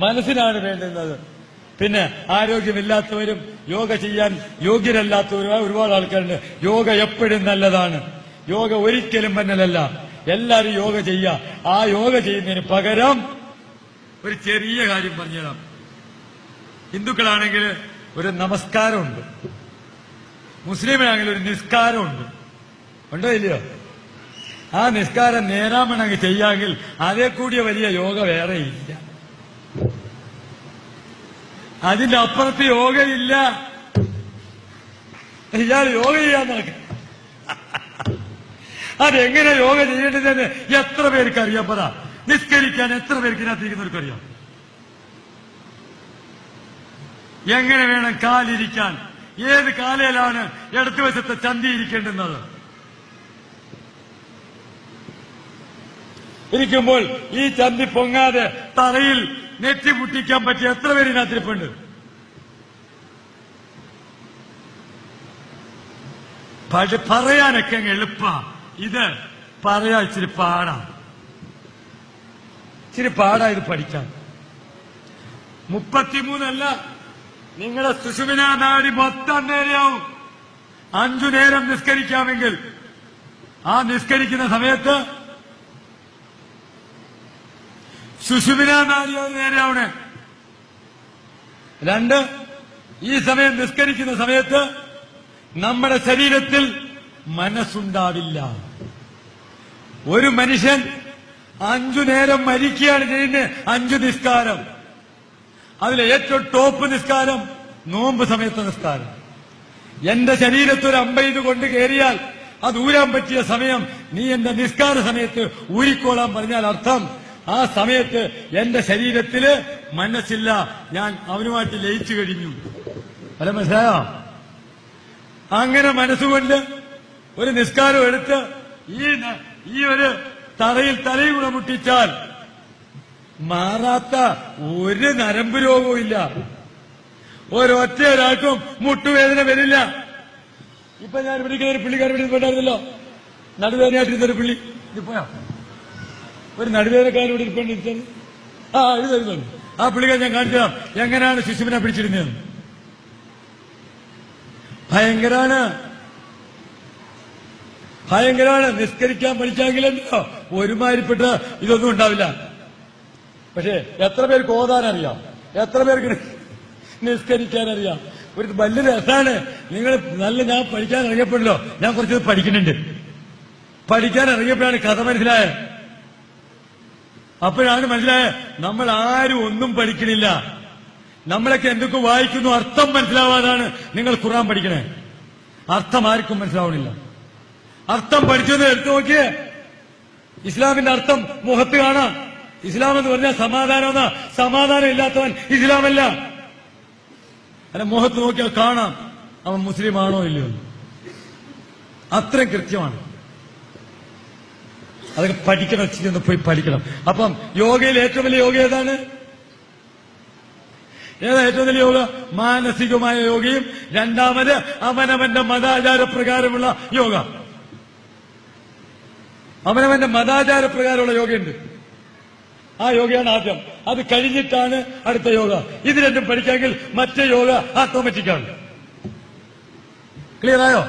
മനസ്സിനാണ് വേണ്ടുന്നത്. പിന്നെ ആരോഗ്യമില്ലാത്തവരും യോഗ ചെയ്യാൻ യോഗ്യരല്ലാത്തവരുമായ ഒരുപാട് ആൾക്കാരുണ്ട്. യോഗ എപ്പോഴും നല്ലതാണ്. യോഗ ഒരിക്കലും പന്നലല്ല. എല്ലാവരും യോഗ ചെയ്യുക. ആ യോഗ ചെയ്യുന്നതിന് പകരം ഒരു ചെറിയ കാര്യം പറഞ്ഞുതരാം. ഹിന്ദുക്കളാണെങ്കിൽ ഒരു നമസ്കാരമുണ്ട്, മുസ്ലിമിനാണെങ്കിൽ ഒരു നിസ്കാരമുണ്ട്. ഉണ്ടോ ഇല്ലയോ? ആ നിസ്കാരം നേരാമണങ്ങ് ചെയ്യാമെങ്കിൽ അതേ കൂടിയ വലിയ യോഗ വേറെ ഇല്ല. അതിന്റെ അപ്പുറത്ത് യോഗയില്ല. ഇയാൾ യോഗ ചെയ്യാൻ നടക്കും. അതെങ്ങനെ യോഗ ചെയ്യേണ്ടതെന്ന് എത്ര പേർക്ക് അറിയാം? പറ. നിസ്കരിക്കാൻ എത്ര പേർക്ക് ഇതിനകത്തിരിക്കുന്നവർക്കറിയാം? എങ്ങനെ വേണം കാലിരിക്കാൻ? ഏത് കാലയിലാണ് ഇടതുവശത്തെ ചന്തി ഇരിക്കേണ്ടുന്നത്? ഇരിക്കുമ്പോൾ ഈ ചന്തി പൊങ്ങാതെ തറയിൽ നെറ്റി മുട്ടിക്കാൻ പറ്റിയ എത്ര പേര് ഇതിനകത്തിരിപ്പുണ്ട്? പറയാനൊക്കെ അങ്ങ് എളുപ്പാ. ഇത് പറയാ ഇച്ചിരി പാടാ. ഇത് പഠിക്കാൻ. 33 നിങ്ങളുടെ സുഷുമ്നാ നാഡി മൊത്തം നേരെയാവും. 5 നേരം നിസ്കരിക്കാമെങ്കിൽ ആ നിസ്കരിക്കുന്ന സമയത്ത് സുഷുമ്നാ നാഡി നേരെയാവണേ. 2, ഈ സമയം നിസ്കരിക്കുന്ന സമയത്ത് നമ്മുടെ ശരീരത്തിൽ മനസ്സുണ്ടാവില്ല. ഒരു മനുഷ്യൻ 5 നേരം മരിക്കുകയാണ് ചെയ്യുന്നത്. 5 നിസ്കാരം. അതിലെ ഏറ്റവും ടോപ്പ് നിസ്കാരം നോമ്പ് സമയത്തെ നിസ്കാരം. എന്റെ ശരീരത്തൊരു അമ്പെയ്ത് കൊണ്ട് കയറിയാൽ അത് ഊരാൻ പറ്റിയ സമയം നീ എന്റെ നിസ്കാര സമയത്ത് ഊരിക്കോളാൻ പറഞ്ഞാൽ അർത്ഥം ആ സമയത്ത് എന്റെ ശരീരത്തില് മനസ്സില്ല, ഞാൻ അവനുമായിട്ട് ലയിച്ചു കഴിഞ്ഞു. അല്ല, മനസ്സിലായോ? അങ്ങനെ മനസ്സുകൊണ്ട് ഒരു നിസ്കാരം എടുത്ത് ഈ ഒരു തറയിൽ തലയും കൂടെ മുട്ടിച്ചാൽ മാറാത്ത ഒരു നരമ്പ് രോഗവും ഇല്ല. ഒരൊറ്റ ഒരാൾക്കും മുട്ടുവേദന വരില്ല. ഇപ്പൊ ഞാൻ പിടിക്കുന്ന ഒരു പുള്ളിക്കാരൻ പിടിച്ചിട്ടുണ്ടായിരുന്നല്ലോ, നടുവേദനയായിട്ടിരുന്നൊരു പുള്ളി. ഇതിപ്പോയാ ഒരു നടുവേദനക്കാരൻ ഇവിടെ ഇരിപ്പണ്ടിരിച്ചത്. ഇത് തരുന്നുണ്ട്. ആ പുള്ളിക്കാരൻ ഞാൻ കാണിച്ചു തരാം എങ്ങനെയാണ് ശിശുവിനെ പിടിച്ചിരുന്നത്. ഭയങ്കരാണ്. നിസ്കരിക്കാൻ പഠിച്ചാങ്കിലോ ഒരുമാതിരിപ്പെട്ട ഇതൊന്നും ഉണ്ടാവില്ല. പക്ഷെ എത്ര പേർക്ക് ഓതാനറിയാം? എത്ര പേർക്ക് നിസ്കരിക്കാനറിയാം? ഒരു വലിയ രസമാണ്. നിങ്ങൾ ഞാൻ പഠിക്കാൻ ഇറങ്ങിയപ്പോഴല്ലോ ഞാൻ കുറച്ച് പഠിക്കുന്നുണ്ട്. പഠിക്കാൻ ഇറങ്ങിയപ്പോഴാണ് കഥ മനസ്സിലായത്. അപ്പോഴാണ് മനസ്സിലായത് നമ്മൾ ആരും ഒന്നും പഠിക്കണില്ല. നമ്മളൊക്കെ എന്തൊക്കെ വായിക്കുന്നു അർത്ഥം മനസ്സിലാവാതാണ് നിങ്ങൾ ഖുർആൻ പഠിക്കണേ. അർത്ഥം ആർക്കും മനസ്സിലാവണില്ല. അർത്ഥം പഠിച്ചത് എടുത്തു നോക്കിയേ. ഇസ്ലാമിന്റെ അർത്ഥം മുഖത്ത് കാണാം. ഇസ്ലാം എന്ന് പറഞ്ഞാൽ സമാധാനം. സമാധാനം ഇല്ലാത്തവൻ ഇസ്ലാമല്ല. അല്ല, മുഖത്ത് നോക്കിയാൽ കാണാം അവൻ മുസ്ലിം ആണോ ഇല്ലയോ. അത്രയും കൃത്യമാണ്. അതൊക്കെ പഠിക്കണം. ചെന്ന് പോയി പഠിക്കണം. അപ്പം യോഗയിൽ ഏറ്റവും വലിയ യോഗ ഏതാണ്? ഏറ്റവും വലിയ യോഗ? മാനസികമായ യോഗയും രണ്ടാമത് അവനവന്റെ മതാചാരപ്രകാരമുള്ള യോഗ. അവനവന്റെ മതാചാരപ്രകാരമുള്ള യോഗയുണ്ട്. ആ യോഗയാണ് ആദ്യം. അത് കഴിഞ്ഞിട്ടാണ് അടുത്ത യോഗ. ഇത് രണ്ടും പഠിക്കാമെങ്കിൽ മറ്റേ യോഗ ഓട്ടോമാറ്റിക്കാണ്. ക്ലിയർ ആയോ?